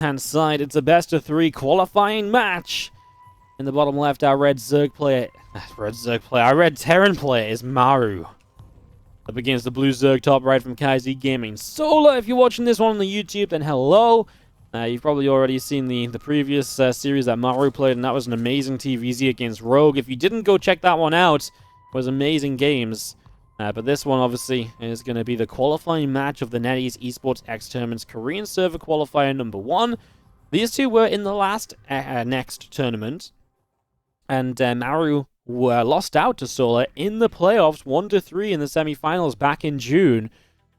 hand side, it's a best of 3 qualifying match. In the bottom left, our red Terran player is Maru. Up against the blue Zerg top right from TvZ Gaming. Solar, if you're watching this one on the YouTube, then hello. You've probably already seen the previous series that Maru played, and that was an amazing TvZ against Rogue. If you didn't go check that one out, it was amazing games. But this one, obviously, is going to be the qualifying match of the NetEase Esports X Tournament's Korean server qualifier number 1. These two were in the last next tournament, and Maru were lost out to Solar in the playoffs 1-3 in the semifinals back in June.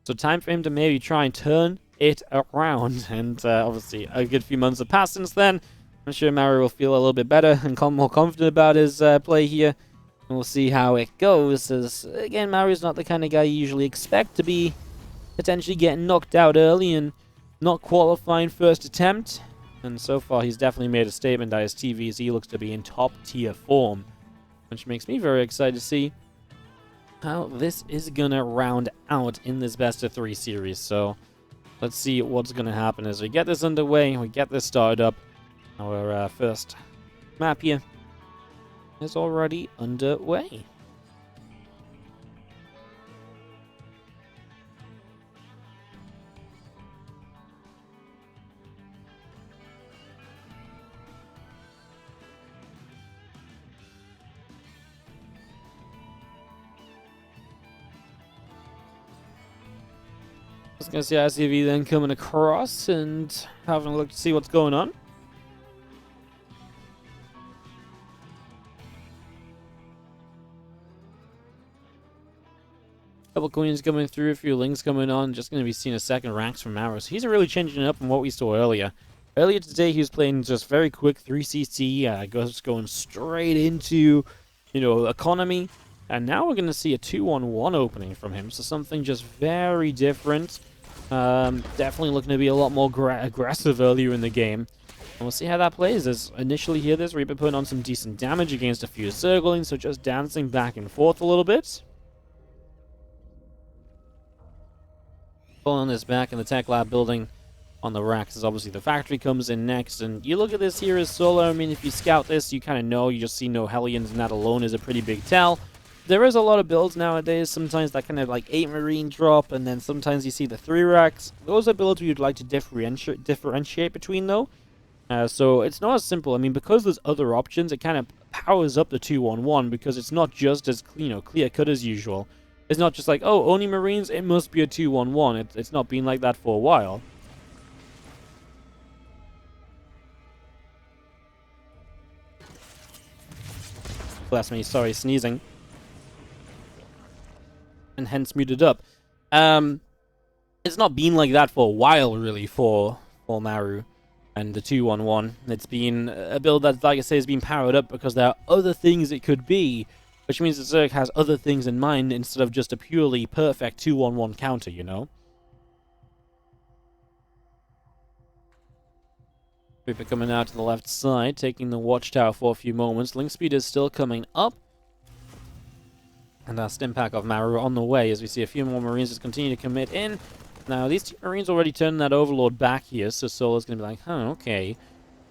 So time for him to maybe try and turn it around. And obviously a good few months have passed since then. I'm sure Maru will feel a little bit better and more confident about his play here. And we'll see how it goes. As again, Maru's not the kind of guy you usually expect to be potentially getting knocked out early and not qualifying first attempt. And so far, he's definitely made a statement that his TvZ looks to be in top-tier form, which makes me very excited to see how this is going to round out in this best-of-3 series. So let's see what's going to happen as we get this underway, we get this started up. Our first map here is already underway. Just gonna see ICV then coming across and having a look to see what's going on. Couple queens coming through, a few links coming on. Just gonna be seeing a second ranks from MARU'S. He's really changing it up from what we saw earlier. Earlier today, he was playing just very quick 3cc, going straight into, economy. And now we're gonna see a 2-on-1 opening from him. So something just very different. Definitely looking to be a lot more aggressive earlier in the game. And we'll see how that plays. As initially here, this Reaper putting on some decent damage against a few circling, so just dancing back and forth a little bit. Pulling this back in the Tech Lab building on the racks as obviously the factory comes in next. And you look at this here as Solar. I mean, if you scout this, you kind of know. You just see no Hellions, and that alone is a pretty big tell. There is a lot of builds nowadays, sometimes that kind of like 8 Marine drop, and then sometimes you see the 3 racks. Those are builds you'd like to differentiate between, though. So it's not as simple. I mean, because there's other options, it kind of powers up the 2-on-1, because it's not just as clear-cut as usual. It's not just like, oh, only Marines, it must be a 2-on-1. It's not been like that for a while. Bless me, sorry, sneezing. And hence muted up. It's not been like that for a while, really, for Maru and the 2-on-1. It's been a build that, like I say, has been powered up because there are other things it could be, which means the Zerg has other things in mind instead of just a purely perfect 2-on-1 counter, Reaper coming out to the left side, taking the watchtower for a few moments. Link speed is still coming up. And our Stimpack of Maru on the way as we see a few more Marines just continue to commit in. Now, these 2 Marines already turned that Overlord back here, so Solar's going to be like, okay.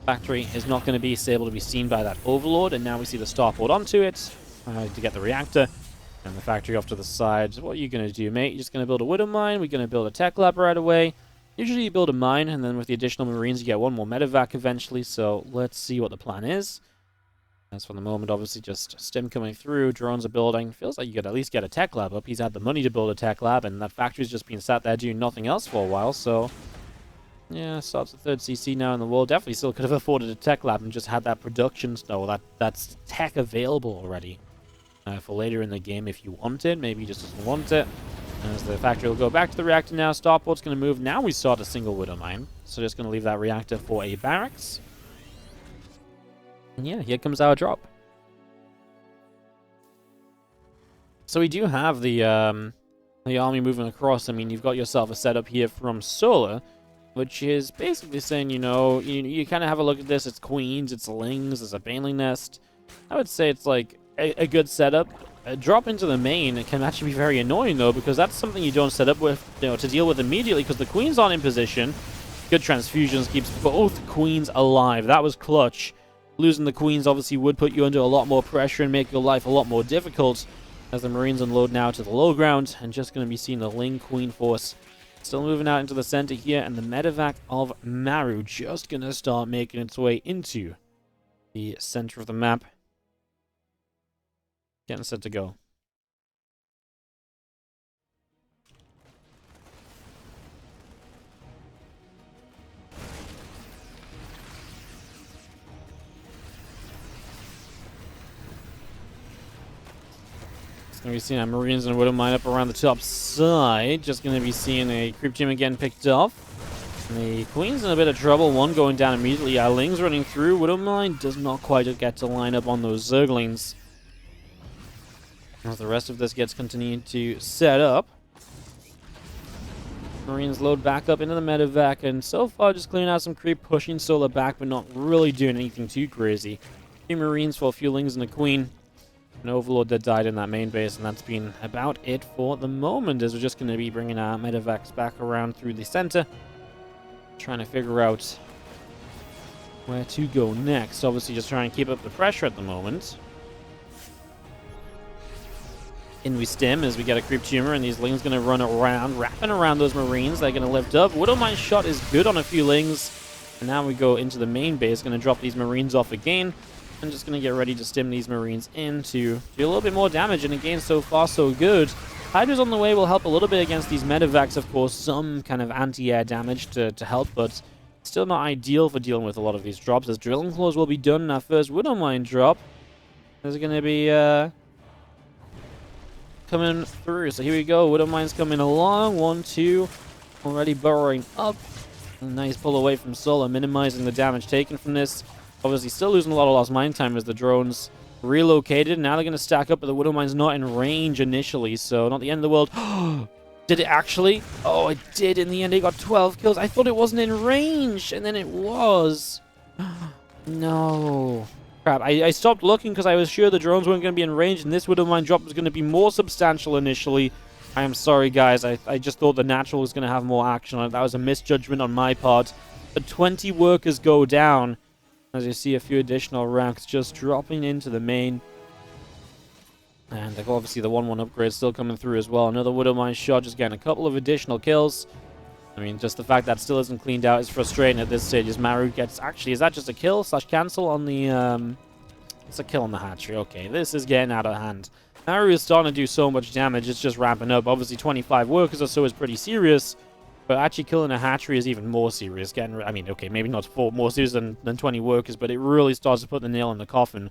Factory is not going to be able to be seen by that Overlord, and now we see the Starport onto it to get the reactor. And the factory off to the side. What are you going to do, mate? You're just going to build a Widow Mine? We're going to build a Tech Lab right away. Usually you build a mine, and then with the additional Marines you get 1 more medevac eventually, so let's see what the plan is. As for the moment, obviously just Stim coming through, drones are building. Feels like you could at least get a Tech Lab up. He's had the money to build a Tech Lab, and that factory's just been sat there doing nothing else for a while, so... Yeah, starts the 3rd CC now in the world. Definitely still could have afforded a Tech Lab and just had that production... No, that's tech available already. For later in the game if you want it. Maybe he just doesn't want it. As the factory will go back to the reactor now. Starport's going to move. Now we start a single Widow Mine. So just going to leave that reactor for a barracks. And yeah, here comes our drop. So we do have the army moving across. I mean, you've got yourself a setup here from Solar, which is basically saying, you kind of have a look at this. It's queens, it's lings, it's a baneling nest. I would say it's like a good setup. A drop into the main, it can actually be very annoying though, because that's something you don't set up with, to deal with immediately, because the queens aren't in position. Good transfusions, keeps both queens alive. That was clutch. Losing the queens obviously would put you under a lot more pressure and make your life a lot more difficult. As the Marines unload now to the low ground, and just going to be seeing the Ling Queen force still moving out into the center here, and the medevac of Maru just going to start making its way into the center of the map. Getting set to go. Going to be seeing our Marines and Widowmine up around the top side. Just going to be seeing a creep team again picked off. The Queen's in a bit of trouble. One going down immediately. Our Ling's running through. Widowmine does not quite get to line up on those Zerglings. As the rest of this gets continued to set up. Marines load back up into the medevac, and so far just clearing out some creep, pushing Solar back, but not really doing anything too crazy. 3 Marines for a few Lings and a Queen. An Overlord that died in that main base, and that's been about it for the moment, as we're just going to be bringing our medevacs back around through the center, trying to figure out where to go next. Obviously just trying to keep up the pressure at the moment. In we stem as we get a creep tumor, and these Lings going to run around, wrapping around those Marines. They're going to lift up. Widowmine's shot is good on a few Lings, and now we go into the main base, going to drop these Marines off again. I'm just going to get ready to stim these Marines in to do a little bit more damage. And again, so far, so good. Hydra's on the way will help a little bit against these medevacs, of course. Some kind of anti-air damage to help, but still not ideal for dealing with a lot of these drops. As Drilling Claws will be done in our first Widowmine drop. There's going to be coming through. So here we go. Widowmine's coming along. 1, 2. Already burrowing up. A nice pull away from Solar, minimizing the damage taken from this. Obviously still losing a lot of lost mine time as the drones relocated. Now they're going to stack up, but the Widowmine's not in range initially, so not the end of the world. Did it actually? Oh, it did in the end. It got 12 kills. I thought it wasn't in range, and then it was. No. Crap. I stopped looking because I was sure the drones weren't going to be in range, and this Widowmine drop was going to be more substantial initially. I am sorry, guys. I just thought the natural was going to have more action on it. That was a misjudgment on my part. But 20 workers go down. As you see a few additional ranks just dropping into the main. And obviously the 1-1 upgrade still coming through as well. Another Widowmine shot, just getting a couple of additional kills. I mean, just the fact that still isn't cleaned out is frustrating at this stage. As Maru gets... Actually, is that just a kill / cancel on the... It's a kill on the hatchery. Okay, this is getting out of hand. Maru is starting to do so much damage. It's just ramping up. Obviously, 25 workers or so is pretty serious. But actually killing a hatchery is even more serious. I mean, okay, maybe not more serious than 20 workers, but it really starts to put the nail in the coffin.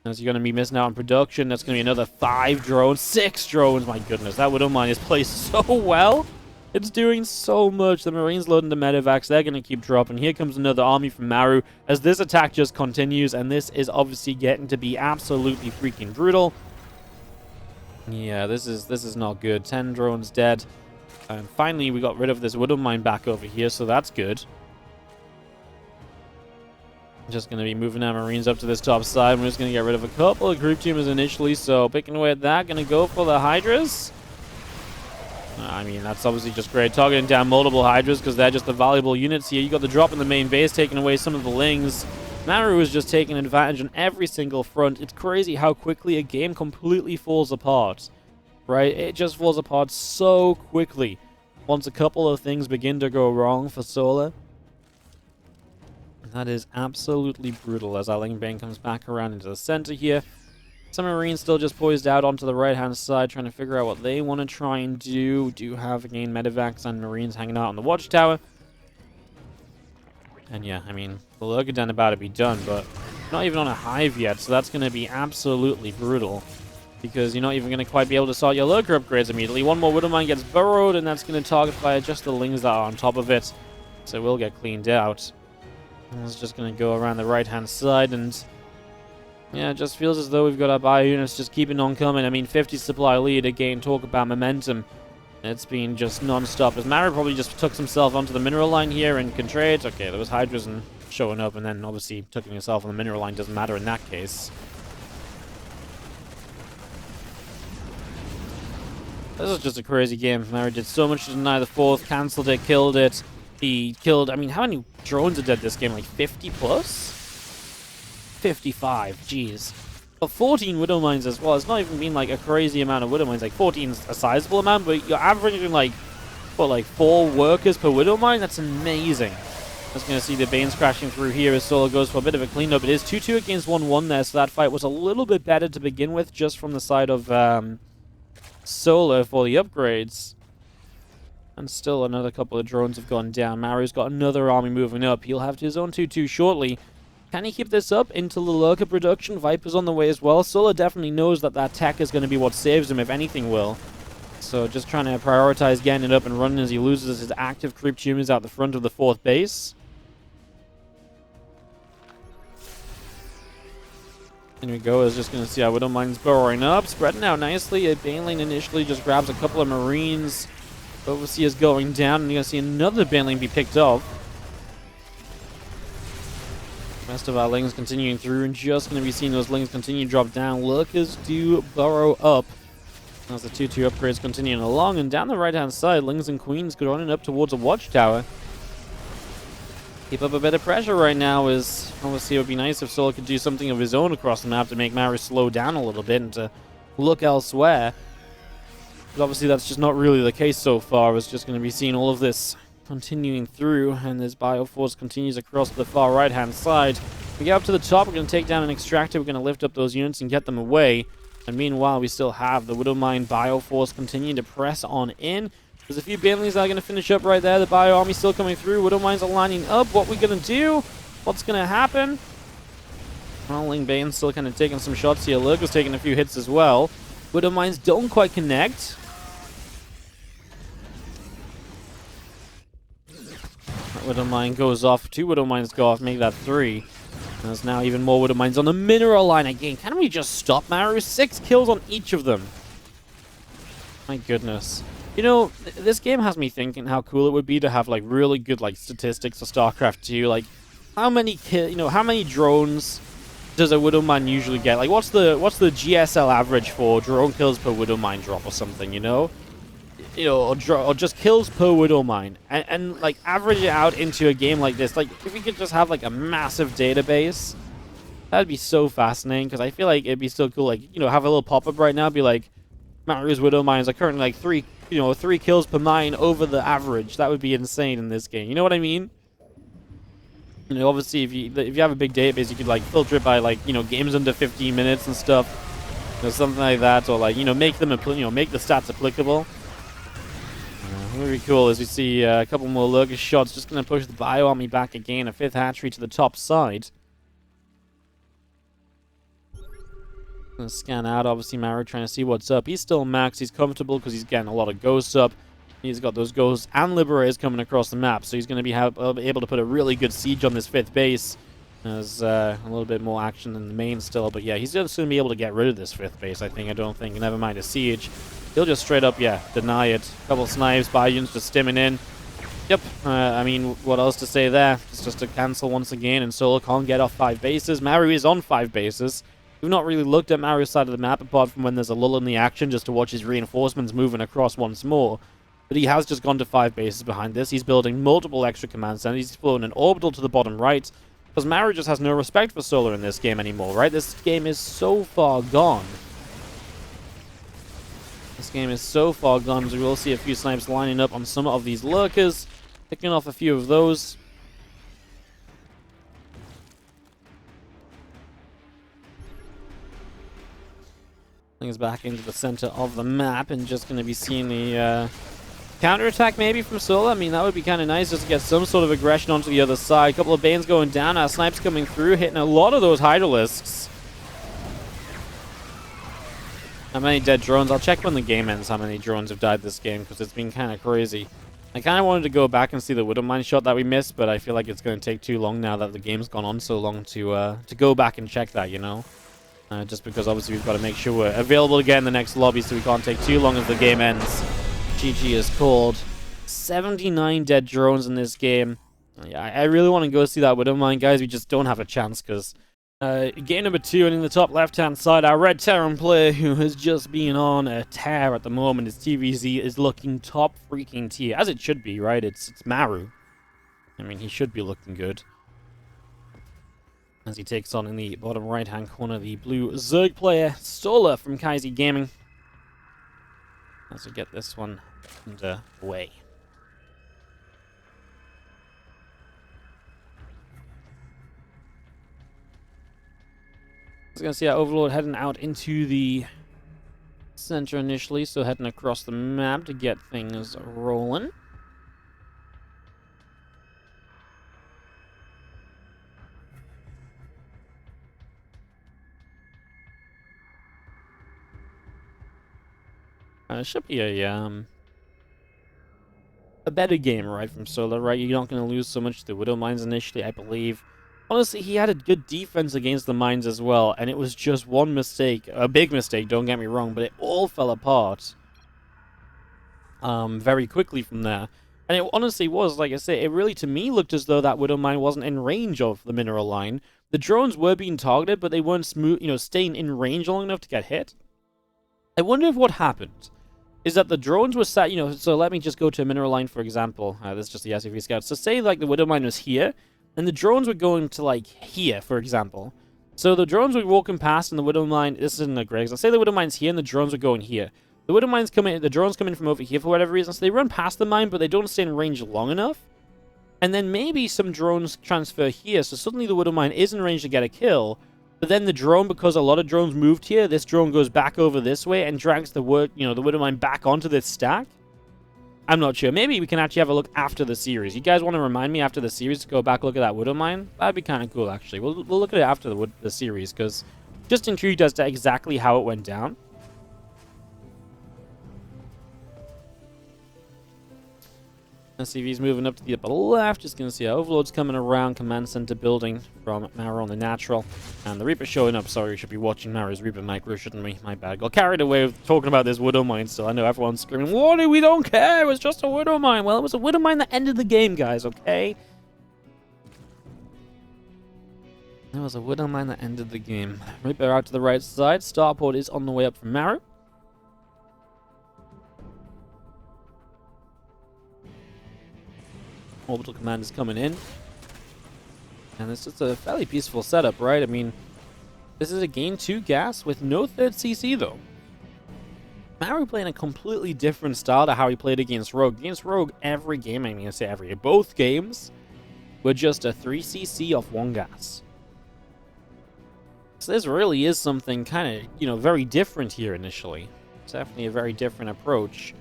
As you're going to be missing out on production, that's going to be another 5 drones, 6 drones. My goodness, that Widowmine is placed so well. It's doing so much. The Marines loading the medevacs. They're going to keep dropping. Here comes another army from Maru as this attack just continues, and this is obviously getting to be absolutely freaking brutal. Yeah, this is not good. 10 drones dead. And finally, we got rid of this Widowmine back over here, so that's good. Just going to be moving our Marines up to this top side. We're just going to get rid of a couple of group teamers initially, so picking away at that. Going to go for the Hydras. I mean, that's obviously just great. Targeting down multiple Hydras because they're just the valuable units here. You got the drop in the main base, taking away some of the Lings. Maru is just taking advantage on every single front. It's crazy how quickly a game completely falls apart. Right? It just falls apart so quickly once a couple of things begin to go wrong for Solar. That is absolutely brutal as our Ling Bane comes back around into the center here. Some Marines still just poised out onto the right-hand side, trying to figure out what they want to try and do. Do have, again, medevacs and Marines hanging out on the watchtower. And yeah, I mean, the Lurker Den about to be done, but not even on a hive yet, so that's going to be absolutely brutal. Because you're not even going to quite be able to start your Lurker upgrades immediately. One more Widowmine gets burrowed, and that's going to target fire just the Lings that are on top of it. So it will get cleaned out. And it's just going to go around the right-hand side, and yeah, it just feels as though we've got our bio units just keeping on coming. I mean, 50 supply lead, again, talk about momentum. It's been just non-stop. As Maru probably just took himself onto the mineral line here and can trade. Okay, there was Hydras and showing up, and then obviously tucking himself on the mineral line doesn't matter in that case. This is just a crazy game. Maru did so much to deny the fourth, cancelled it, killed it. He killed, I mean, how many drones are dead this game? Like 50 plus? 55, jeez. But 14 Widow Mines as well. It's not even been like a crazy amount of Widow Mines. Like 14 is a sizable amount, but you're averaging like, what, like 4 workers per Widow Mine? That's amazing. Just going to see the Banes crashing through here as Solo goes for a bit of a cleanup. It is 2-2 against 1-1 there, so that fight was a little bit better to begin with, just from the side of Solo for the upgrades. And still another couple of drones have gone down. Maru's got another army moving up. He'll have his own 2-2 shortly. Can he keep this up into the Lurker production? Viper's on the way as well. Solo definitely knows that that tech is going to be what saves him, if anything will. So just trying to prioritize getting it up and running as he loses his active creep tumors out the front of the 4th base. Here we go. Is just going to see how Widow Mine's burrowing up, spreading out nicely. A Baneling initially just grabs a couple of Marines. Overseer's going down, and you're going to see another Baneling be picked up. Rest of our Lings continuing through, and just going to be seeing those Lings continue to drop down. Lurkers do burrow up as the 2-2 upgrades continuing along, and down the right-hand side, Lings and Queens go running up towards a watchtower. Keep up a bit of pressure right now, as obviously it would be nice if Solo could do something of his own across the map to make Maru slow down a little bit and to look elsewhere. But obviously that's just not really the case so far. It's just going to be seeing all of this continuing through, and this Bioforce continues across the far right-hand side. We get up to the top, we're going to take down an extractor, we're going to lift up those units and get them away. And meanwhile, we still have the Widow Mine Bioforce continuing to press on in. There's a few Banelings that are going to finish up right there. The Bio Army still coming through. Widow Mines are lining up. What we going to do? What's going to happen? Well, Ling Bane's still kind of taking some shots here. Lurker's taking a few hits as well. Widow Mines don't quite connect. That Widow Mine goes off. 2 Widow Mines go off, make that 3. There's now even more Widow Mines on the mineral line again. Can we just stop Maru? 6 kills on each of them. My goodness. You know, this game has me thinking how cool it would be to have like really good like statistics for StarCraft 2. Like, how many how many drones does a Widow Mine usually get? Like, what's the GSL average for drone kills per Widow Mine drop or something? You know, or just kills per Widow Mine, and like average it out into a game like this. Like, if we could just have like a massive database, that'd be so fascinating. Because I feel like it'd be so cool. Like, have a little pop-up right now, be like, Maru's Widow Mines are currently like 3 kills per mine over the average. That would be insane in this game. You know what I mean? Obviously, if you have a big database, you could like filter it by like games under 15 minutes and stuff, something like that, or like make them make the stats applicable. Really cool as we see a couple more Lurker shots. Just going to push the Bio Army back again. A 5th hatchery to the top side. Gonna scan out, obviously Maru trying to see what's up. He's still max, he's comfortable because he's getting a lot of ghosts up. He's got those ghosts and liberators coming across the map, so he's going to be able to put a really good siege on this 5th base. There's a little bit more action than the main still, but yeah, he's just going to be able to get rid of this 5th base, I don't think. Never mind a siege. He'll just straight up, deny it. Couple snipes, Bayuns just stimming in. Yep, I mean, what else to say there? It's just a cancel once again, and Solo can't get off 5 bases. Maru is on 5 bases. We've not really looked at Maru's side of the map, apart from when there's a lull in the action, just to watch his reinforcements moving across once more. But he has just gone to 5 bases behind this. He's building multiple extra command centers. He's flown an orbital to the bottom right, because Maru just has no respect for Solar in this game anymore, right? This game is so far gone. This game is so far gone, as we will see a few snipes lining up on some of these Lurkers, picking off a few of those. Things back into the center of the map, and just going to be seeing the counterattack maybe from Solo. I mean, that would be kind of nice just to get some sort of aggression onto the other side. A couple of Banes going down, our snipes coming through, hitting a lot of those Hydralisks. How many dead drones? I'll check when the game ends how many drones have died this game, because it's been kind of crazy. I kind of wanted to go back and see the Widow Mine shot that we missed, but I feel like it's going to take too long now that the game's gone on so long to go back and check that, just because obviously we've got to make sure we're available again in the next lobby, so we can't take too long as the game ends. GG is called. 79 dead drones in this game. Yeah, I really want to go see that Widow Mine, guys. We just don't have a chance, because game number 2, and in the top left-hand side, our Red Terran player, who has just been on a tear at the moment, his TvZ is looking top freaking tier, as it should be, right? It's Maru. I mean, he should be looking good. As he takes on in the bottom right-hand corner the blue Zerg player, Solar from TvZ Gaming. As we get this one underway. I was going to see our Overlord heading out into the center initially, so heading across the map to get things rolling. It should be a better game, right, from Solar, right? You're not going to lose so much to the Widow Mines initially, I believe. Honestly, he had a good defense against the Mines as well, and it was just one mistake, a big mistake, don't get me wrong, but it all fell apart very quickly from there. And it honestly was, like I say, it really, to me, looked as though that Widow Mine wasn't in range of the mineral line. The drones were being targeted, but they weren't staying in range long enough to get hit. I wonder if what happened is that the drones were sat, so let me just go to a mineral line, for example. This is just the SUV Scout. So say, like, the Widow Mine was here, and the drones were going to, like, here, for example. So the drones were walking past, and the Widow Mine, this isn't a great example. Say the Widow Mine's here, and the drones were going here. The Widow Mine's coming, the drones come in from over here for whatever reason, so they run past the mine, but they don't stay in range long enough. And then maybe some drones transfer here, so suddenly the Widow Mine is in range to get a kill. But then the drone, because a lot of drones moved here, this drone goes back over this way and drags the Widow Mine back onto this stack. I'm not sure. Maybe we can actually have a look after the series. You guys want to remind me after the series to go back look at that Widow Mine? That'd be kind of cool, actually. We'll look at it after the series, because just intrigued as to exactly how it went down. SCV's moving up to the upper left. Just going to see our Overlord's coming around Command Center building from Maru on the natural. And the Reaper showing up. Sorry, we should be watching Maru's Reaper micro, shouldn't we? My bad. Got carried away with talking about this Widow Mine still. I know everyone's screaming, Wardy, we don't care. It was just a Widow Mine. Well, it was a Widow Mine that ended the game, guys, okay? It was a Widow Mine that ended the game. Reaper out to the right side. Starport is on the way up from Maru. Orbital Command is coming in. And it's just a fairly peaceful setup, right? I mean, this is a gain 2 gas with no third CC, though. Maru playing a completely different style to how he played against Rogue. Against Rogue, every game, I mean, I say both games were just a 3 CC off 1 gas. So this really is something kind of, very different here initially. It's definitely a very different approach.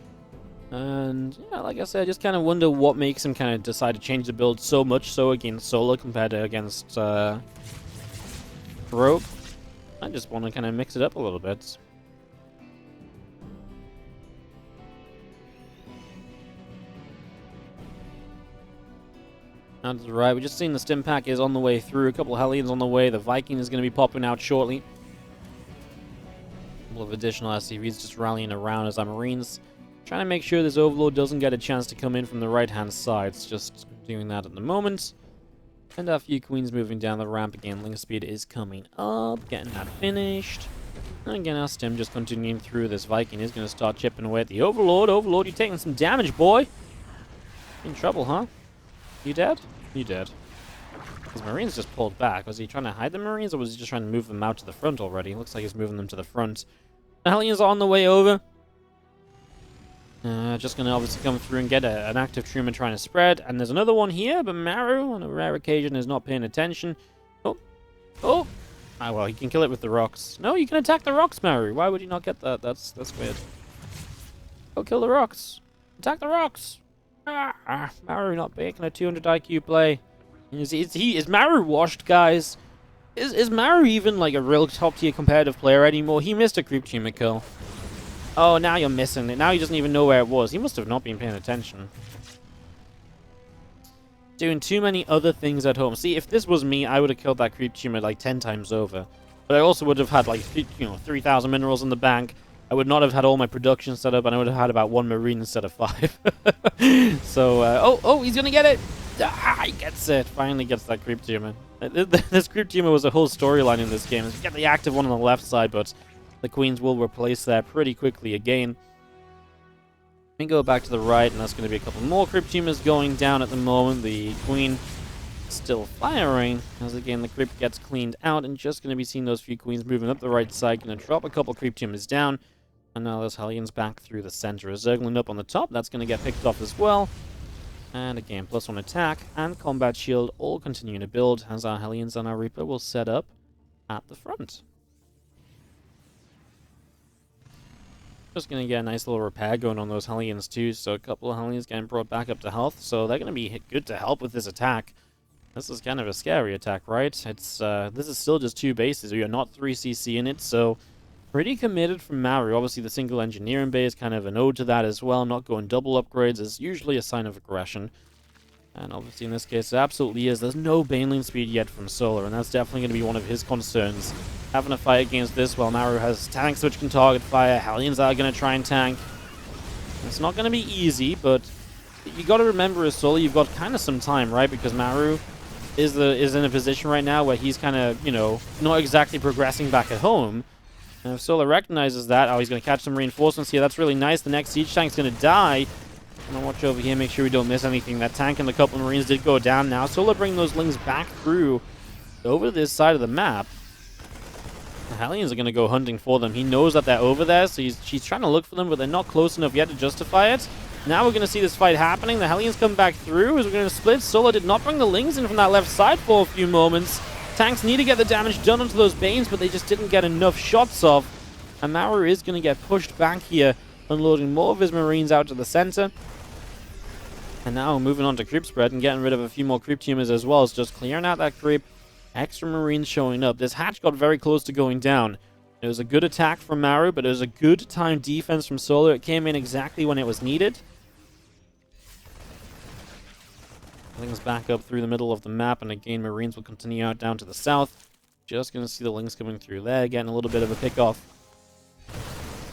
And, yeah, like I said, I just kind of wonder what makes him kind of decide to change the build so much so against Solar compared to against Rogue. I just want to kind of mix it up a little bit. Now to the right, we're just seeing the stim pack is on the way through. A couple of Hellions on the way. The Viking is going to be popping out shortly. A couple of additional SCVs just rallying around as our Marines trying to make sure this Overlord doesn't get a chance to come in from the right-hand side. It's just doing that at the moment. And a few Queens moving down the ramp again. Link speed is coming up, getting that finished. And again, our Stim just continuing through. This Viking is going to start chipping away at the Overlord. Overlord, you're taking some damage, boy. In trouble, huh? You dead? You dead. His Marines just pulled back. Was he trying to hide the Marines, or was he just trying to move them out to the front already? Looks like he's moving them to the front. The Hellions are on the way over. Just going to obviously come through and get an active Truman trying to spread. And there's another one here, but Maru, on a rare occasion, is not paying attention. Oh! Oh! Ah, well, he can kill it with the rocks. No, you can attack the rocks, Maru. Why would you not get that? That's weird. Go kill the rocks. Attack the rocks! Maru not making a 200 IQ play. Is Maru washed, guys? Is Maru even like a real top-tier competitive player anymore? He missed a creep tumor kill. Oh, now you're missing it. Now he doesn't even know where it was. He must have not been paying attention. Doing too many other things at home. See, if this was me, I would have killed that creep tumor like 10 times over. But I also would have had like 3,000 minerals in the bank. I would not have had all my production set up, and I would have had about 1 Marine instead of 5. So, oh, he's gonna get it! Ah, he gets it! Finally gets that creep tumor. This creep tumor was a whole storyline in this game. You get the active one on the left side, but the Queens will replace that pretty quickly again. We go back to the right, and that's going to be a couple more Crypt Tumors going down at the moment. The Queen still firing, as again the Crypt gets cleaned out, and just going to be seeing those few Queens moving up the right side. Going to drop a couple Crypt Tumors down, and now those Hellions back through the center. A Zergling up on the top, that's going to get picked off as well. And again, +1 attack and combat shield all continuing to build, as our Hellions and our Reaper will set up at the front. Just going to get a nice little repair going on those Hellions too, so a couple of Hellions getting brought back up to health, so they're going to be good to help with this attack. This is kind of a scary attack, right? It's this is still just 2 bases, you're not 3cc in it, so pretty committed from Maru. Obviously the single engineering bay is kind of an ode to that as well. Not going double upgrades is usually a sign of aggression. And obviously in this case it absolutely is. There's no baneling speed yet from Solar, and that's definitely going to be one of his concerns. Having a fight against this while Maru has tanks which can target fire, Hellions are going to try and tank. It's not going to be easy, but you got to remember as Solar, you've got kind of some time, right? Because Maru is in a position right now where he's kind of, you know, not exactly progressing back at home. And if Solar recognizes that, oh, he's going to catch some reinforcements here. That's really nice. The next siege tank's going to die. I'm going to watch over here, make sure we don't miss anything. That tank and a couple of Marines did go down now. Solar bring those Lings back through over to this side of the map. The Hellions are going to go hunting for them. He knows that they're over there, so she's trying to look for them, but they're not close enough yet to justify it. Now we're going to see this fight happening. The Hellions come back through as we're going to split. Solar did not bring the Lings in from that left side for a few moments. Tanks need to get the damage done onto those Banes, but they just didn't get enough shots off. And Maru is going to get pushed back here, unloading more of his Marines out to the center. And now moving on to creep spread and getting rid of a few more creep tumors as well. It's just clearing out that creep. Extra Marines showing up. This hatch got very close to going down. It was a good attack from Maru, but it was a good timed defense from Solar. It came in exactly when it was needed. Lings back up through the middle of the map, and again, Marines will continue out down to the south. Just going to see the Lings coming through there, getting a little bit of a pick off.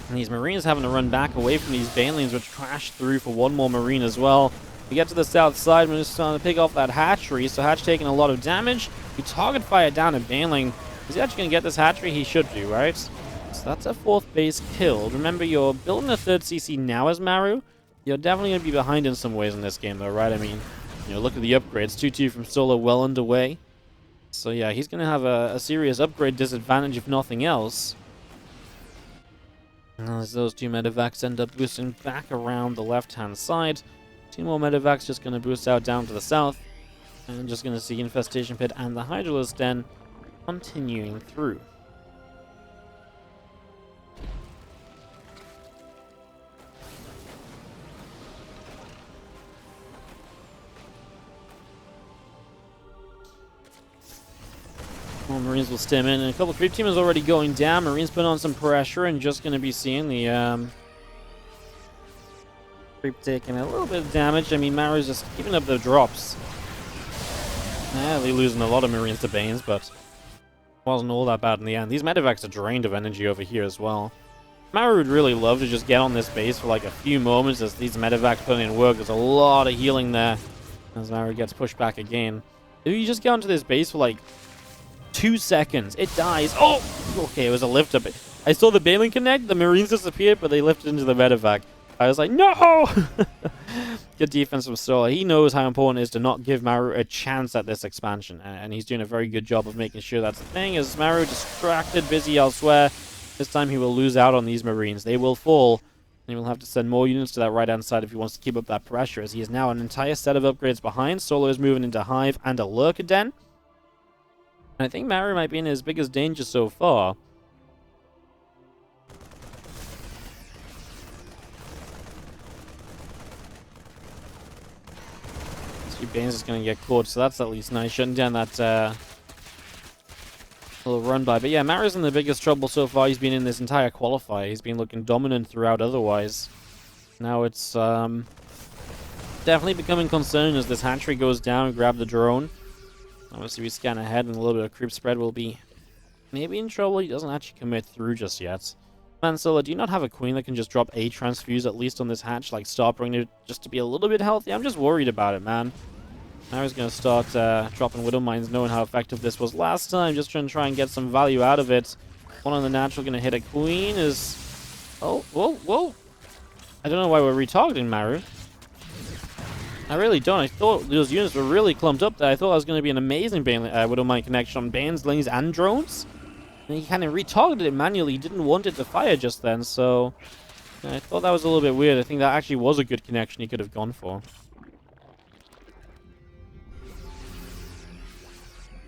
And these Marines having to run back away from these Banelings, which crash through for one more Marine as well. We get to the south side, we're just trying to pick off that hatchery, so Hatch taking a lot of damage. We target fire down at Baneling. Is he actually going to get this hatchery? He should do, right? So that's a 4th base killed. Remember, you're building a 3rd CC now as Maru. You're definitely going to be behind in some ways in this game, though, right? I mean, you know, look at the upgrades. 2-2 from Solar well underway. So yeah, he's going to have a serious upgrade disadvantage if nothing else. As those 2 medevacs end up boosting back around the left-hand side. 2 more medevacs just going to boost out down to the south. And just going to see Infestation Pit and the Hydralisk Den continuing through. More Marines will stem in, and a couple of creep teams already going down. Marines put on some pressure and just going to be seeing the creep taking a little bit of damage. I mean, Maru's just keeping up the drops. Yeah, they're losing a lot of Marines to Banes, but wasn't all that bad in the end. These medevacs are drained of energy over here as well. Maru would really love to just get on this base for like a few moments as these medevacs put in work. There's a lot of healing there as Maru gets pushed back again. If you just get onto this base for like 2 seconds, it dies. Oh! Okay, it was a lift up. I saw the Baneling connect, the Marines disappeared, but they lifted into the medevac. I was like, no! Good defense from Solar. He knows how important it is to not give Maru a chance at this expansion, and he's doing a very good job of making sure that's the thing. As Maru distracted, busy elsewhere, this time he will lose out on these Marines. They will fall, and he will have to send more units to that right-hand side if he wants to keep up that pressure, as he is now an entire set of upgrades behind. Solar is moving into Hive and a Lurker Den. And I think Maru might be in his biggest danger so far. Banes is going to get caught, so that's at least nice. Shutting down that little run by. But yeah, Maru's in the biggest trouble so far. He's been in this entire qualifier. He's been looking dominant throughout otherwise. Now it's definitely becoming concerned as this hatchery goes down. Grab the drone. Obviously we scan ahead and a little bit of creep spread will be maybe in trouble. He doesn't actually commit through just yet. Man, Solar, do you not have a queen that can just drop a transfuse at least on this hatch? Like start bringing it just to be a little bit healthy? I'm just worried about it, man. Maru's going to start dropping Widow Mines, knowing how effective this was last time. Just trying to try and get some value out of it. One on the natural going to hit a queen is... Oh, whoa, whoa. I don't know why we're retargeting Maru. I really don't. I thought those units were really clumped up there. I thought it was going to be an amazing Widowmine connection on Banes, lanes, and drones. And he kind of retargeted it manually. He didn't want it to fire just then, so I thought that was a little bit weird. I think that actually was a good connection he could have gone for.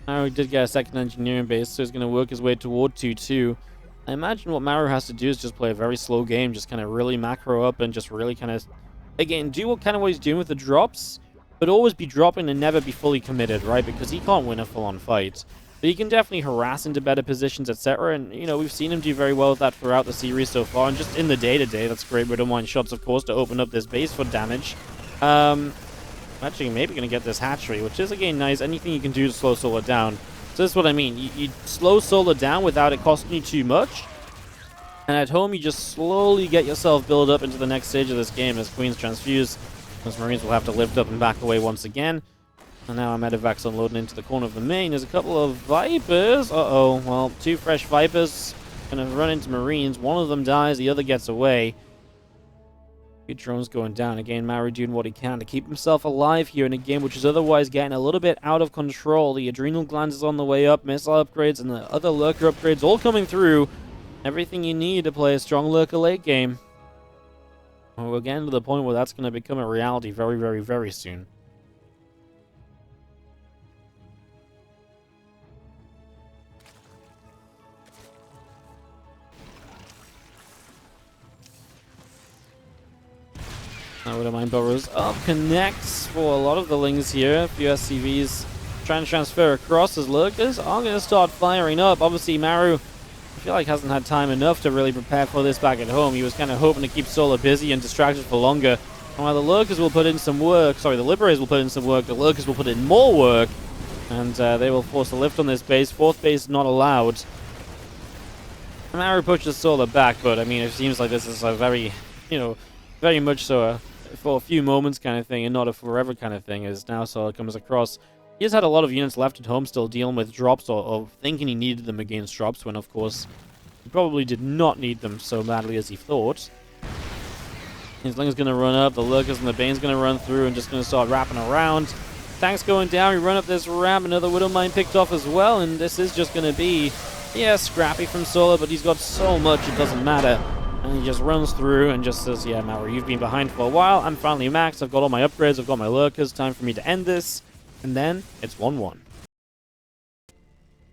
Maru did get a second engineering base, so he's going to work his way toward 2-2. I imagine what Maru has to do is just play a very slow game, just kind of really macro up and just really kind of, again, do what he's doing with the drops, but always be dropping and never be fully committed, right? Because he can't win a full-on fight. But he can definitely harass into better positions, etc. And, you know, we've seen him do very well with that throughout the series so far. And just in the day-to-day, that's great. We don't mind shots, of course, to open up this base for damage. Actually, maybe going to get this hatchery, which is, again, nice. Anything you can do to slow Solar down. So this is what I mean. You slow Solar down without it costing you too much. And at home, you just slowly get yourself build up into the next stage of this game as Queens transfuse. Those Marines will have to lift up and back away once again. And now I'm Medivacs unloading into the corner of the main. There's a couple of Vipers. Uh-oh. Well, 2 fresh Vipers going to run into Marines. One of them dies. The other gets away. Good drones going down. Again, Maru doing what he can to keep himself alive here in a game which is otherwise getting a little bit out of control. The adrenal glands is on the way up. Missile upgrades and the other Lurker upgrades all coming through. Everything you need to play a strong Lurker late game. Well, we're getting to the point where that's going to become a reality very, very, very soon. I wouldn't mind Burrows up. Connects for a lot of the Lings here. A few SCVs trying to transfer across as Lurkers are going to start firing up. Obviously, Maru, I feel like hasn't had time enough to really prepare for this back at home. He was kind of hoping to keep Solar busy and distracted for longer. And while the Lurkers will put in some work, sorry, the Liberators will put in some work, the Lurkers will put in more work. And they will force a lift on this base. Fourth base not allowed. Maru pushes Solar back, but I mean, it seems like this is a very, you know, very much so for a few moments kind of thing and not a forever kind of thing, as now Solar comes across. He has had a lot of units left at home still dealing with drops or thinking he needed them against drops, when of course he probably did not need them so badly as he thought. His Ling's going to run up, the Lurkers and the Bane's going to run through and just going to start wrapping around. Tanks going down, we run up this ramp, another Widowmine picked off as well, and this is just going to be, yeah, scrappy from Solar, but he's got so much it doesn't matter. And he just runs through and just says, yeah, Maru, you've been behind for a while. I'm finally maxed. I've got all my upgrades. I've got my Lurkers. Time for me to end this. And then it's 1-1.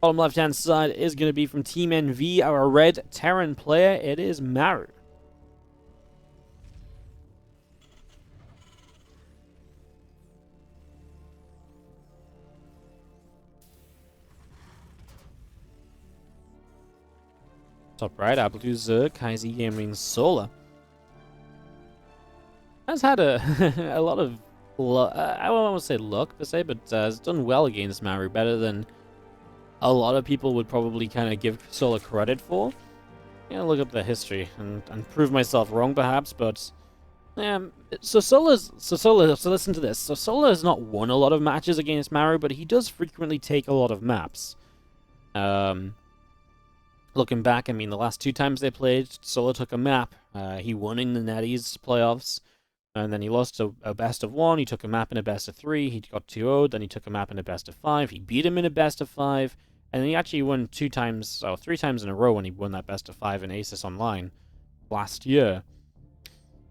Bottom left-hand side is going to be from Team NV, our red Terran player. It is Maru. Top right, Apple II Zerg, KZ Gaming Solar. Has had a a lot of luck. I don't want to say luck per se, but has done well against Maru, better than a lot of people would probably kind of give Solar credit for. Yeah, look up the history and prove myself wrong, perhaps. But so listen to this. So Solar has not won a lot of matches against Maru, but he does frequently take a lot of maps. Looking back, I mean, the last 2 times they played, Solar took a map. He won in the Netties playoffs, and then he lost a best of 1. He took a map in a best of 3. He got 2-0'd. Then he took a map in a best of 5. He beat him in a best of 5, and then he actually won 3 times in a row when he won that best of 5 in Aces Online last year.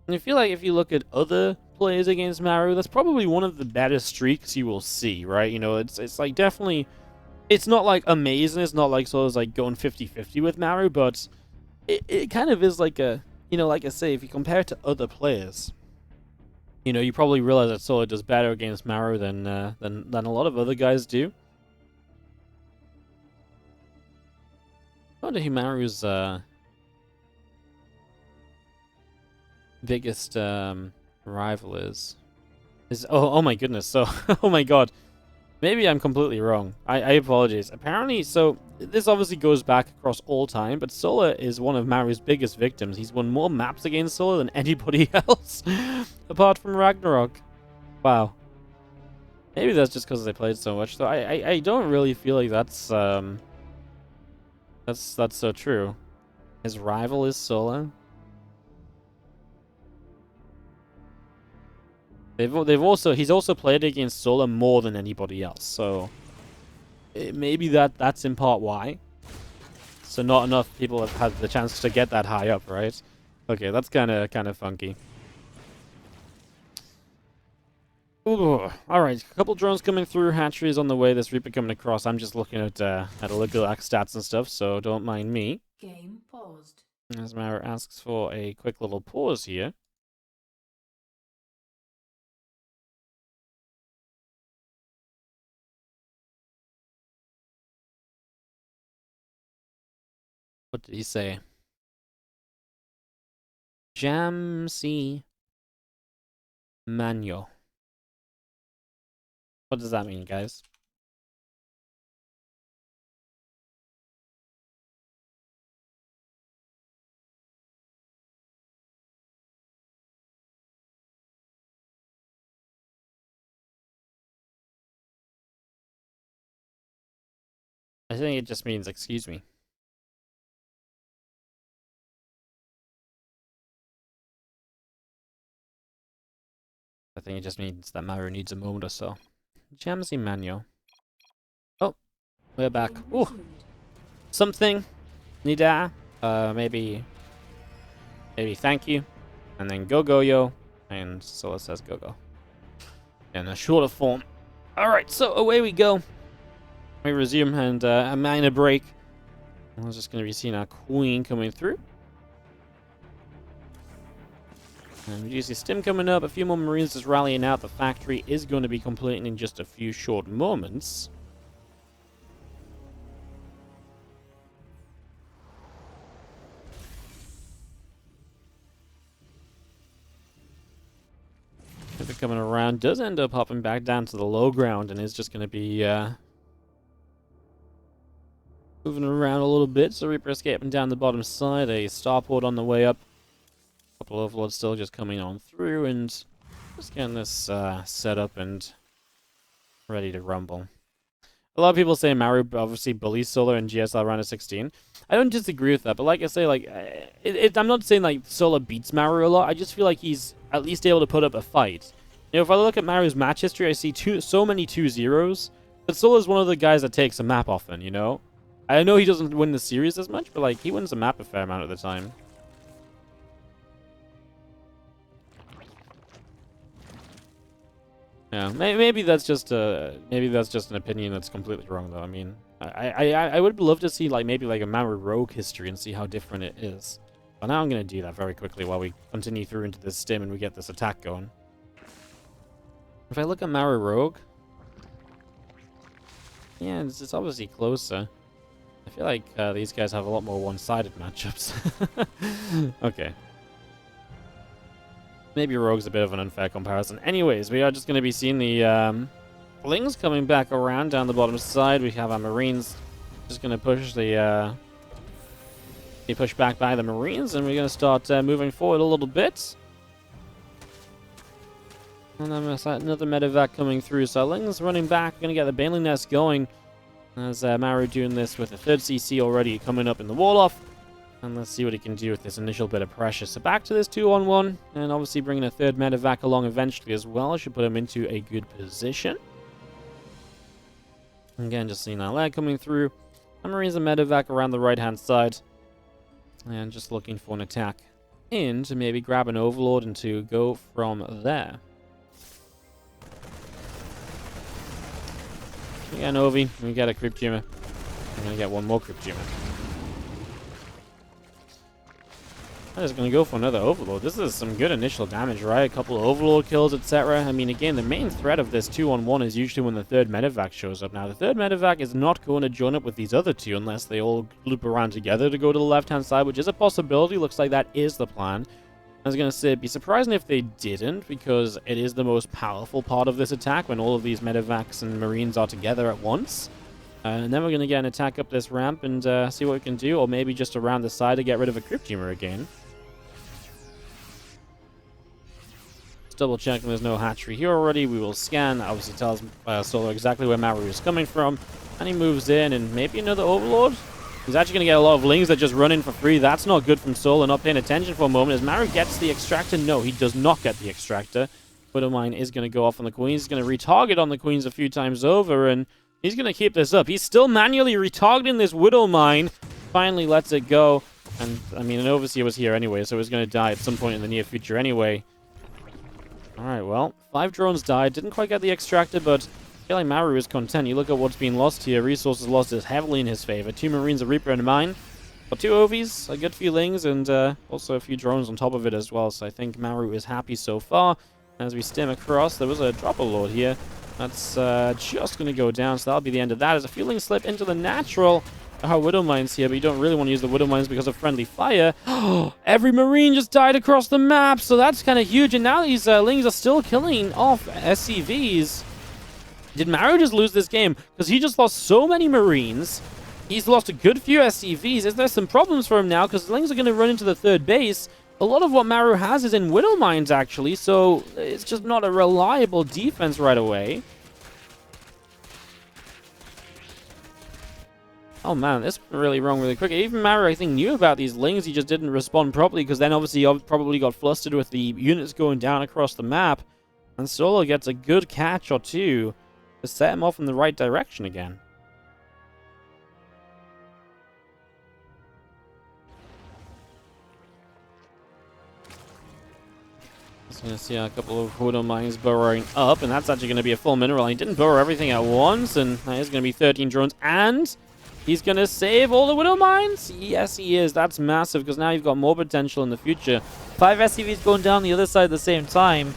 And I feel like if you look at other players against Maru, that's probably one of the better streaks you will see, right? You know, it's like definitely. It's not like amazing, it's not like Solar's like going 50-50 with Maru, but it kind of is like a, you know, like I say, if you compare it to other players, you know, you probably realize that Solar does better against Maru than a lot of other guys do. I wonder who Maru's biggest rival is. Oh my goodness, so, oh my god. Maybe I'm completely wrong. I apologize. Apparently, so this obviously goes back across all time, but Solar is one of Maru's biggest victims. He's won more maps against Solar than anybody else, apart from Ragnarok. Wow. Maybe that's just because they played so much. So I don't really feel like that's so true. His rival is Solar. He's also played against Solar more than anybody else, so maybe that's in part why. So not enough people have had the chance to get that high up, right? Okay, that's kind of funky. Ooh, all right, a couple drones coming through. Hatcheries on the way. This Reaper coming across. I'm just looking at a look at stats and stuff, so don't mind me. Game paused. As Mara asks for a quick little pause here. What did he say? Jamsi Manyo. What does that mean, guys? I think it just means excuse me. I think it just means that Maru needs a moment or so. Jamsi Manyo. Oh, we're back. Ooh. Something. Nida. Maybe thank you. And then go yo. And so it says go. In a shorter form. Alright, so away we go. We resume and a minor break. I was just going to be seeing our queen coming through. And we do see Stim coming up. A few more Marines just rallying out. The factory is going to be completing in just a few short moments. If it coming around, does end up hopping back down to the low ground and is just going to be moving around a little bit. So Reaper escaping down the bottom side. A starport on the way up. A couple of overlords still just coming on through and just getting this set up and ready to rumble. A lot of people say Maru obviously bullies Solar in GSL round of 16. I don't disagree with that, but like I say, like I'm not saying like Solar beats Maru a lot. I just feel like he's at least able to put up a fight. You know, if I look at Maru's match history, I see so many 2-0s. But Solar's one of the guys that takes a map often, you know? I know he doesn't win the series as much, but like he wins the map a fair amount of the time. Yeah, maybe that's just an opinion that's completely wrong though. I mean, I would love to see like maybe like a Maru Rogue history and see how different it is. But now I'm gonna do that very quickly while we continue through into this stim and we get this attack going. If I look at Maru Rogue, yeah, it's obviously closer. I feel like these guys have a lot more one-sided matchups. Okay. Maybe Rogue's a bit of an unfair comparison. Anyways, we are just going to be seeing the Lings coming back around down the bottom side. We have our Marines just going to push the... be pushed back by the Marines, and we're going to start moving forward a little bit. And then another medevac coming through. So Lings running back, going to get the Baneling Nest going. As Maru doing this with the 3rd CC already coming up in the wall off. And let's see what he can do with this initial bit of pressure. So back to this 2-on-1. And obviously bringing a 3rd medevac along eventually as well. Should put him into a good position. Again, just seeing that lag coming through. And Marines and medevac around the right-hand side. And just looking for an attack in to maybe grab an overlord and to go from there. We got an Ovi. We got a creep tumor. I'm going to get one more creep tumor. I'm just going to go for another Overlord. This is some good initial damage, right? A couple of Overlord kills, etc. I mean, again, the main threat of this 2-on-1 is usually when the 3rd medevac shows up. Now, the 3rd medevac is not going to join up with these other two unless they all loop around together to go to the left-hand side, which is a possibility. Looks like that is the plan. I was going to say, it'd be surprising if they didn't, because it is the most powerful part of this attack when all of these medevacs and Marines are together at once. And then we're going to get an attack up this ramp and see what we can do, or maybe just around the side to get rid of a Crypt Tumor again. Double checking there's no hatchery here already. We will scan. Obviously tells Solar exactly where Maru is coming from. And he moves in, and maybe another Overlord. He's actually going to get a lot of Lings that just run in for free. That's not good from Solar, not paying attention for a moment. As Maru gets the Extractor, no, he does not get the Extractor. Widowmine is going to go off on the Queens. He's going to retarget on the Queens a few times over, and he's going to keep this up. He's still manually retargeting this Widowmine. Finally lets it go. And, I mean, an Overseer was here anyway, so he's going to die at some point in the near future anyway. Alright, well, 5 drones died. Didn't quite get the Extractor, but I feel like Maru is content. You look at what's been lost here. Resources lost is heavily in his favor. 2 Marines, a Reaper, and a Mine. Got 2 Ovies, a good few Lings, and also a few drones on top of it as well. So I think Maru is happy so far. As we stem across, there was a Dropper Lord here. That's just going to go down, so that'll be the end of that. There's a few Lings slip into the natural. Widow Mines here, but you don't really want to use the Widow Mines because of friendly fire. Every Marine just died across the map, so that's kind of huge. And now these Lings are still killing off SCVs. Did Maru just lose this game? Because he just lost so many Marines. He's lost a good few SCVs. Is there some problems for him now? Because the Lings are going to run into the 3rd base. A lot of what Maru has is in Widow Mines, actually, so it's just not a reliable defense right away. Oh man, this went really wrong really quick. Even Maru, I think, knew about these Lings. He just didn't respond properly, because then obviously he probably got flustered with the units going down across the map. And Solo gets a good catch or two to set him off in the right direction again. Just going to see a couple of Widow Mines burrowing up, and that's actually going to be a full mineral. He didn't burrow everything at once, and that is going to be 13 drones, and he's going to save all the Widow Mines? Yes, he is. That's massive, because now you've got more potential in the future. 5 SCVs going down the other side at the same time.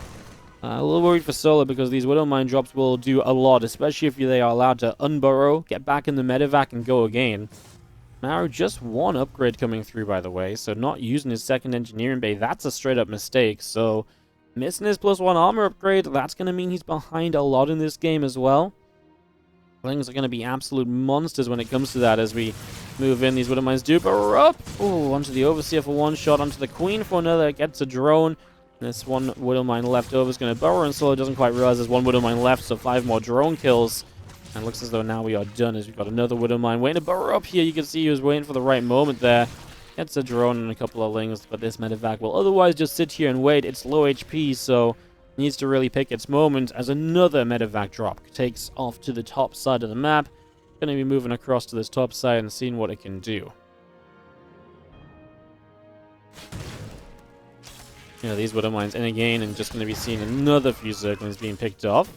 A little worried for Solo, because these Widow Mine drops will do a lot, especially if they are allowed to unburrow, get back in the medevac, and go again. Maru just 1 upgrade coming through, by the way, so not using his 2nd engineering bay. That's a straight-up mistake, so missing his +1 armor upgrade, that's going to mean he's behind a lot in this game as well. Lings are going to be absolute monsters when it comes to that as we move in. These Widow Mines do burrow up. Oh, onto the Overseer for 1 shot, onto the Queen for another. Gets a drone. And this 1 Widow Mine left over is going to burrow, and Solo doesn't quite realize there's 1 Widow Mine left, so 5 more drone kills. And it looks as though now we are done, as we've got another Widow Mine waiting to burrow up here. You can see he was waiting for the right moment there. Gets a drone and a couple of Lings, but this medevac will otherwise just sit here and wait. It's low HP, so needs to really pick its moment as another medevac drop takes off to the top side of the map. Going to be moving across to this top side and seeing what it can do. You know, these Widow Mines in again, and just going to be seeing another few Zerglings being picked off.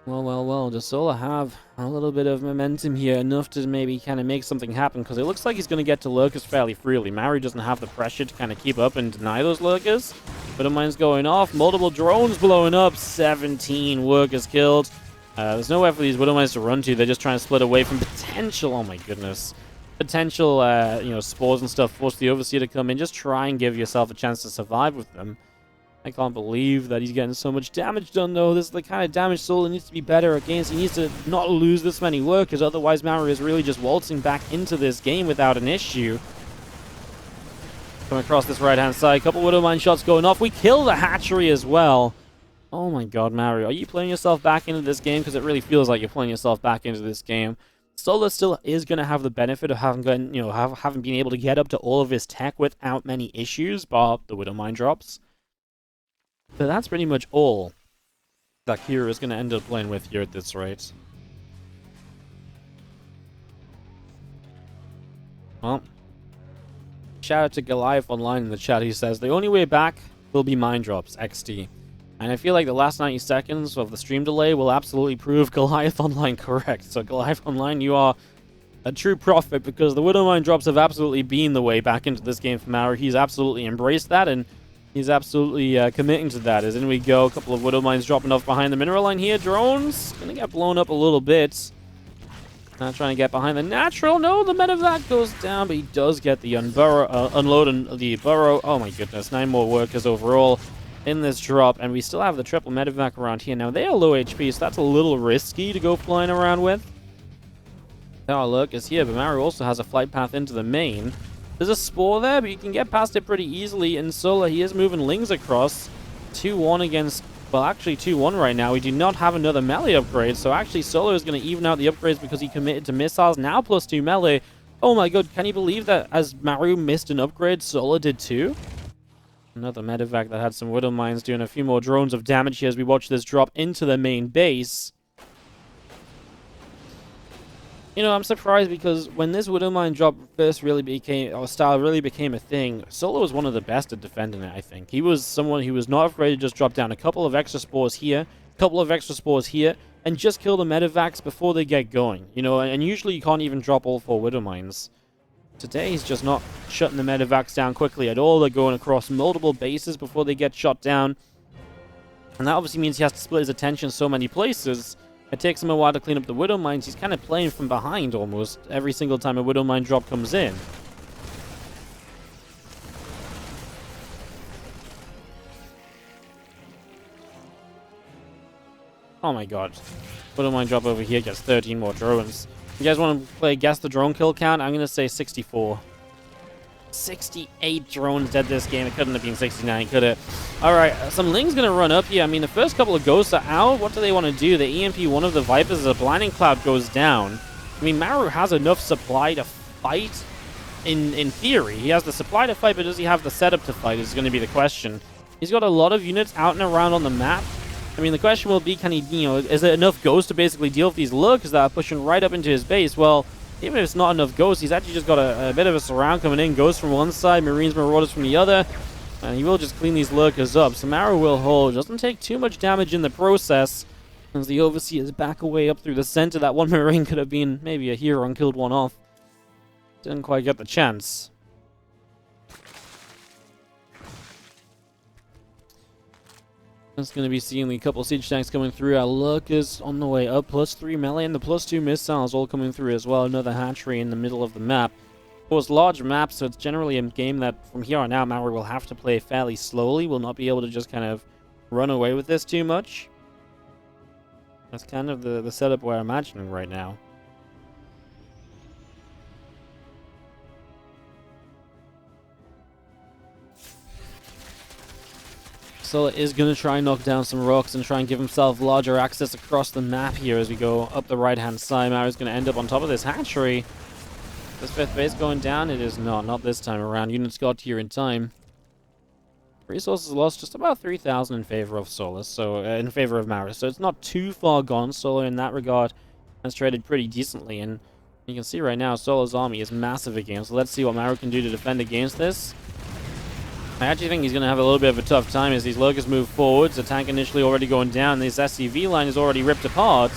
Well, does Solo have a little bit of momentum here, enough to maybe kind of make something happen? Because it looks like he's going to get to Lurkers fairly freely. Maru doesn't have the pressure to kind of keep up and deny those Lurkers. Widow Mines going off, multiple drones blowing up, 17 workers killed. There's nowhere for these Widow Mines to run to. They're just trying to split away from potential, oh my goodness, potential, spores and stuff. Force the Overseer to come in. Just try and give yourself a chance to survive with them. I can't believe that he's getting so much damage done, though. This is the kind of damage Solo needs to be better against. He needs to not lose this many workers, otherwise Maru is really just waltzing back into this game without an issue. Come across this right-hand side. Couple Widow Mine shots going off. We kill the hatchery as well. Oh my god, Maru. Are you playing yourself back into this game? Because it really feels like you're playing yourself back into this game. Solo still is going to have the benefit of having been able to get up to all of his tech without many issues, bar the Widow Mine drops. But that's pretty much all that Kira is going to end up playing with here at this rate. Well, shout out to Goliath Online in the chat. He says, the only way back will be mine drops, XD. And I feel like the last 90 seconds of the stream delay will absolutely prove Goliath Online correct. So Goliath Online, you are a true prophet, because the Widow Mine drops have absolutely been the way back into this game for Maru. He's absolutely embraced that, and he's absolutely committing to that. As in we go, a couple of Widow Mines dropping off behind the mineral line here. Drones gonna get blown up a little bit. Not trying to get behind the natural. No, the medevac goes down, but he does get the unload and the burrow. Oh my goodness, 9 more workers overall in this drop, and we still have the triple medevac around here. Now they are low HP, so that's a little risky to go flying around with. There are Lurkers here, but Maru also has a flight path into the main. There's a spore there, but you can get past it pretty easily. And Solo, he is moving Lings across. 2-1 against, well, actually 2-1 right now. We do not have another melee upgrade, so actually Solo is going to even out the upgrades because he committed to missiles. Now +2 melee. Oh my god, can you believe that as Maru missed an upgrade, Solo did too? Another medevac that had some Widow Mines doing a few more drones of damage here as we watch this drop into the main base. You know, I'm surprised because when this Widow Mine drop first really became, or style really became a thing, Solo was one of the best at defending it, I think. He was someone who was not afraid to just drop down a couple of extra spores here, a couple of extra spores here, and just kill the medevacs before they get going. You know, and usually you can't even drop all 4 Widow Mines. Today, he's just not shutting the medevacs down quickly at all. They're going across multiple bases before they get shot down. And that obviously means he has to split his attention so many places. It takes him a while to clean up the Widow Mines. He's kind of playing from behind almost every single time a Widow Mine drop comes in. Oh my god. Widow Mine drop over here gets 13 more drones. You guys want to play guess the drone kill count? I'm going to say 64. 68 drones dead this game. It couldn't have been 69, could it? Alright, some Ling's going to run up here. I mean, the first couple of ghosts are out. What do they want to do? The EMP one of the Vipers as a blinding cloud goes down. I mean, Maru has enough supply to fight in theory. He has the supply to fight, but does he have the setup to fight is going to be the question. He's got a lot of units out and around on the map. I mean, the question will be, can he, you know, is there enough ghosts to basically deal with these Lurkers that are pushing right up into his base? Well, even if it's not enough ghosts, he's actually just got a bit of a surround coming in. Ghosts from one side, Marines, Marauders from the other. And he will just clean these Lurkers up. So Maru will hold. Doesn't take too much damage in the process. As the Overseers back away up through the center. That one Marine could have been maybe a hero and killed one off. Didn't quite get the chance. Just going to be seeing a couple siege tanks coming through. Our Lurkers on the way up. +3 melee and the +2 missiles all coming through as well. Another hatchery in the middle of the map. Of course, large maps, so it's generally a game that from here on out, Maru will have to play fairly slowly. Will not be able to just kind of run away with this too much. That's kind of the setup we're imagining right now. Sola is going to try and knock down some rocks and try and give himself larger access across the map here as we go up the right-hand side. Maru's going to end up on top of this hatchery. This 5th base going down? It is not this time around. Units got here in time. Resources lost just about 3,000 in favor of Sola, so in favor of Maru. So it's not too far gone. Sola in that regard has traded pretty decently, and you can see right now Sola's army is massive again. So let's see what Maru can do to defend against this. I actually think he's going to have a little bit of a tough time as these Lurkers move forwards. The tank initially already going down. This SCV line is already ripped apart.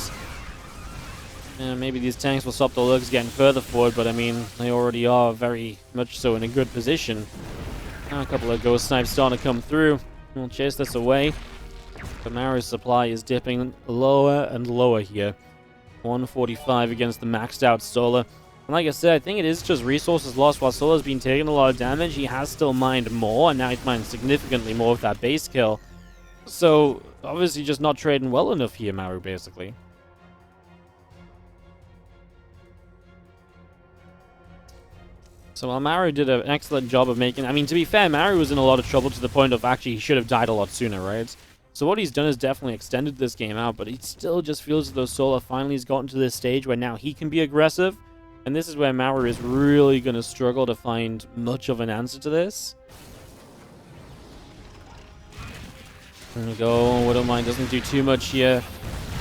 And maybe these tanks will stop the Lurkers getting further forward, but I mean, they already are very much so in a good position. Now a couple of ghost snipes starting to come through. We'll chase this away. But Maru's supply is dipping lower and lower here. 145 against the maxed out Sola. And like I said, I think it is just resources lost. While Sola's been taking a lot of damage, he has still mined more, and now he's mined significantly more with that base kill. So, obviously just not trading well enough here, Maru, basically. So while Maru did an excellent job of making... I mean, to be fair, Maru was in a lot of trouble to the point of actually he should have died a lot sooner, right? So what he's done is definitely extended this game out, but it still just feels as though Sola finally has gotten to this stage where now he can be aggressive. And this is where Maru is really going to struggle to find much of an answer to this. There we go. Widow Mine doesn't do too much here.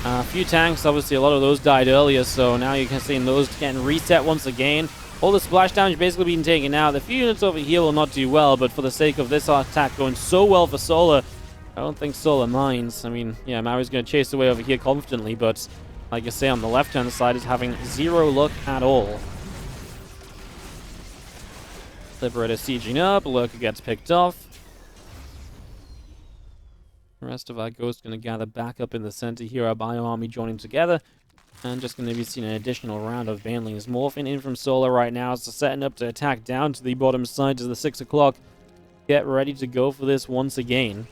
A few tanks, obviously a lot of those died earlier, so now you can see those getting reset once again. All the splash damage basically being taken out. The few units over here will not do well, but for the sake of this attack going so well for Sola, I don't think Sola minds. I mean, yeah, Maru's going to chase away over here confidently, but like I say, on the left-hand side is having zero luck at all. Liberator sieging up, Lurker gets picked off. The rest of our ghosts going to gather back up in the center here, our bio army joining together. And just going to be seeing an additional round of Banelings morphing in from Sola right now. So setting up to attack down to the bottom side to the 6 o'clock. Get ready to go for this once again.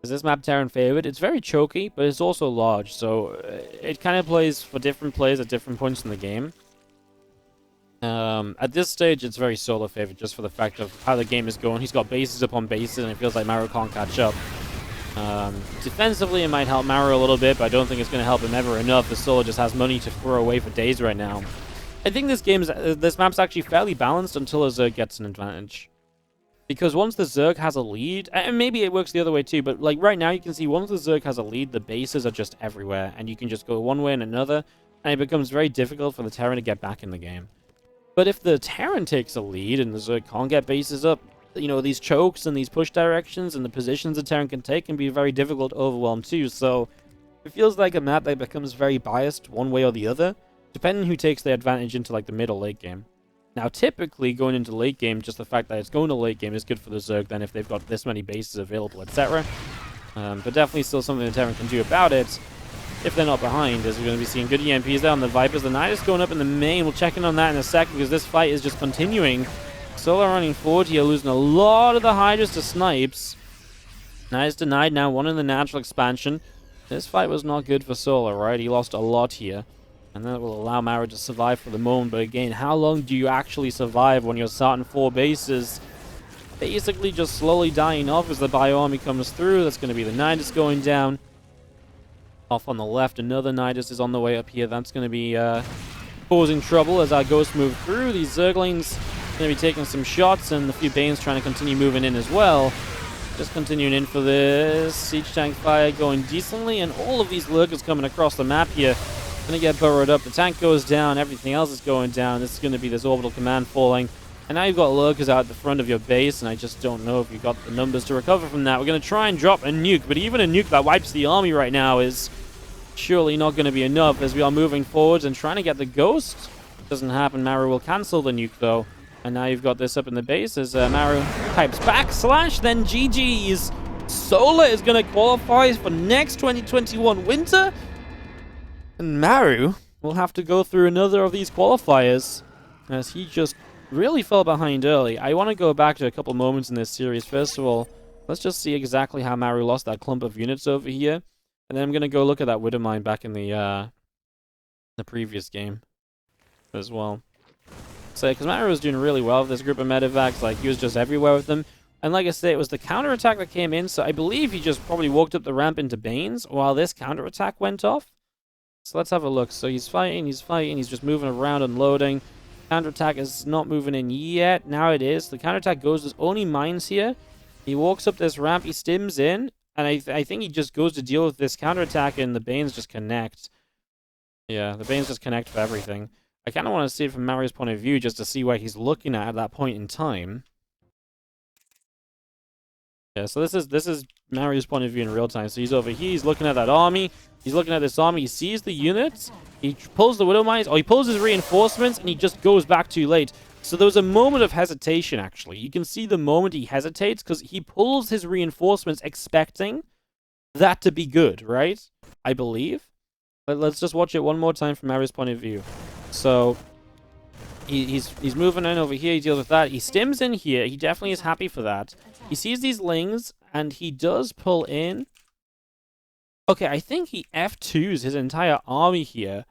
Is this map Terran favored? It's very choky, but it's also large, so it kind of plays for different players at different points in the game. At this stage, it's very Sola favored, just for the fact of how the game is going. He's got bases upon bases, and it feels like Maru can't catch up. Defensively, it might help Maru a little bit, but I don't think it's going to help him ever enough, as Sola just has money to throw away for days right now. I think this map's actually fairly balanced until Azur gets an advantage. Because once the Zerg has a lead, and maybe it works the other way too, but like right now you can see once the Zerg has a lead, the bases are just everywhere, and you can just go one way and another, and it becomes very difficult for the Terran to get back in the game. But if the Terran takes a lead and the Zerg can't get bases up, you know, these chokes and these push directions and the positions the Terran can take can be very difficult to overwhelm too, so it feels like a map that becomes very biased one way or the other, depending who takes the advantage into like the mid or late game. Now, typically, going into late game, just the fact that it's going to late game is good for the Zerg then if they've got this many bases available, etc. But definitely still something the Terran can do about it if they're not behind, as we're going to be seeing good EMPs there on the Vipers. The Nidus going up in the main. We'll check in on that in a second because this fight is just continuing. Solar running forward here, losing a lot of the Hydras to Snipes. Nidus denied now, one in the natural expansion. This fight was not good for Solar, right? He lost a lot here. And that will allow Maru to survive for the moment. But again, how long do you actually survive when you're starting 4 bases? Basically just slowly dying off as the Bio Army comes through. That's going to be the Nidus going down. Off on the left, another Nidus is on the way up here. That's going to be causing trouble as our Ghosts move through. These Zerglings going to be taking some shots, and a few Banes trying to continue moving in as well. Just continuing in for this. Siege tank fire going decently, and all of these Lurkers coming across the map here. Going to get burrowed up. The tank goes down. Everything else is going down. This is going to be this orbital command falling. And now you've got Lurkers out the front of your base, and I just don't know if you've got the numbers to recover from that. We're going to try and drop a nuke, but even a nuke that wipes the army right now is surely not going to be enough as we are moving forwards and trying to get the Ghost. Doesn't happen. Maru will cancel the nuke, though. And now you've got this up in the base as Maru types backslash, then GG's. Solar is going to qualify for next 2021 winter. And Maru will have to go through another of these qualifiers as he just really fell behind early. I want to go back to a couple moments in this series. First of all, let's just see exactly how Maru lost that clump of units over here. And then I'm going to go look at that Widowmine back in the previous game as well. So, because Maru was doing really well with this group of medevacs, like he was just everywhere with them. And like I say, it was the counterattack that came in, so I believe he just probably walked up the ramp into Banes while this counterattack went off. So let's have a look. So he's fighting, he's just moving around, unloading. Counterattack is not moving in yet. Now it is. The counterattack goes, there's only mines here. He walks up this ramp, he stims in, and I think he just goes to deal with this counterattack, and the Banes just connect. Yeah, the Banes just connect for everything. I kind of want to see it from Maru's point of view, just to see where he's looking at that point in time. Yeah, so this is Maru's point of view in real time. So he's over here, he's looking at that army, he's looking at this army, he sees the units, he pulls the Widow Mines, or he pulls his reinforcements, and he just goes back too late. So there was a moment of hesitation, actually. You can see the moment he hesitates, because he pulls his reinforcements expecting that to be good, right? I believe. But let's just watch it one more time from Maru's point of view. So he's moving in over here, he deals with that. He stims in here, he definitely is happy for that. He sees these lings, and he does pull in. Okay, I think he F2s his entire army here.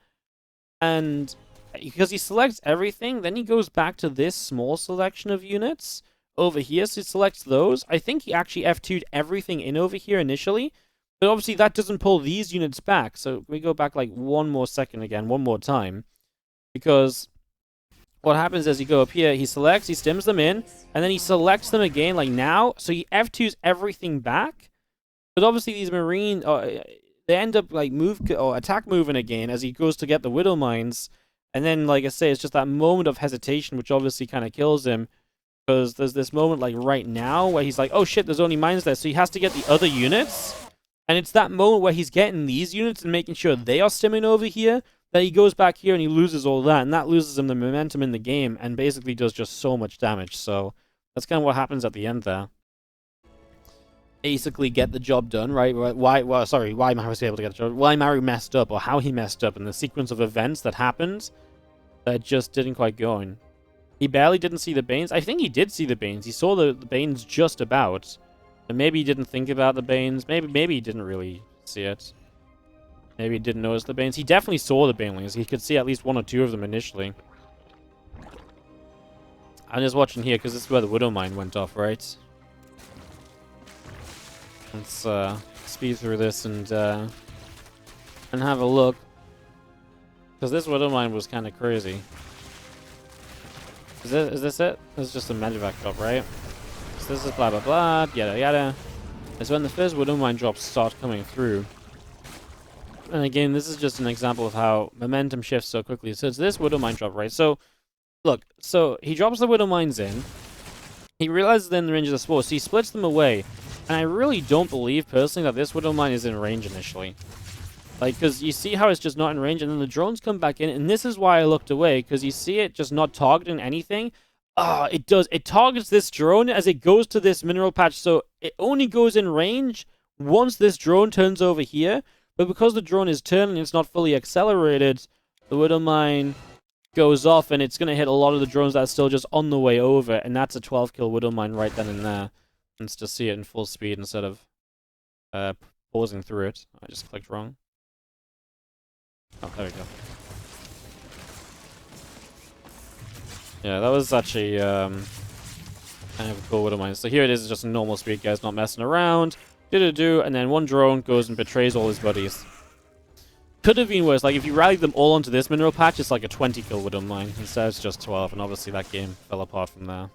And because he selects everything, then he goes back to this small selection of units over here. So he selects those. I think he actually F2'd everything in over here initially. But obviously that doesn't pull these units back. So we go back like one more second again, one more time. Because what happens is you go up here, he selects, he stims them in, and then he selects them again, like now. So he F2s everything back. But obviously these Marine, they end up like attack moving again as he goes to get the Widow Mines. And then, like I say, it's just that moment of hesitation, which obviously kind of kills him. Because there's this moment like right now where he's like, oh shit, there's only mines there. So he has to get the other units. And it's that moment where he's getting these units and making sure they are stimming over here, that he goes back here and he loses all that, and that loses him the momentum in the game and basically does just so much damage. So that's kind of what happens at the end there. Basically get the job done, right? Why Maru was able to get the job, why Maru messed up, or how he messed up, and the sequence of events that happened that just didn't quite go in. He barely didn't see the Banes. I think he did see the Banes. He saw the Banes just about. But maybe he didn't think about the Banes. Maybe he didn't really see it. Maybe he didn't notice the Banes. He definitely saw the Banelings. He could see at least one or two of them initially. I'm just watching here because this is where the Widow Mine went off, right? Let's speed through this and have a look. Because this Widow Mine was kind of crazy. Is this it? This is just a medevac drop, right? So this is blah blah blah, yada yada. And so when the first Widow Mine drops start coming through, and again, this is just an example of how momentum shifts so quickly. So it's this Widow Mine drop, right? So, look, so he drops the Widow Mines in. He realizes they're in the range of the spore, so he splits them away. And I really don't believe, personally, that this Widow Mine is in range initially. Like, because you see how it's just not in range, and then the drones come back in, and this is why I looked away, because you see it just not targeting anything. It does. It targets this drone as it goes to this mineral patch, so it only goes in range once this drone turns over here. But because the drone is turning, it's not fully accelerated, the Widow Mine goes off, and it's going to hit a lot of the drones that are still just on the way over, and that's a 12-kill Widow Mine right then and there. And to see it in full speed instead of pausing through it. I just clicked wrong. Oh, there we go. Yeah, that was actually kind of a cool Widow Mine. So here it is, just a normal speed, guys, not messing around. And then one drone goes and betrays all his buddies. Could have been worse. Like, if you rallied them all onto this mineral patch, it's like a 20-kill Widow Mine. Instead, it's just 12, and obviously that game fell apart from there.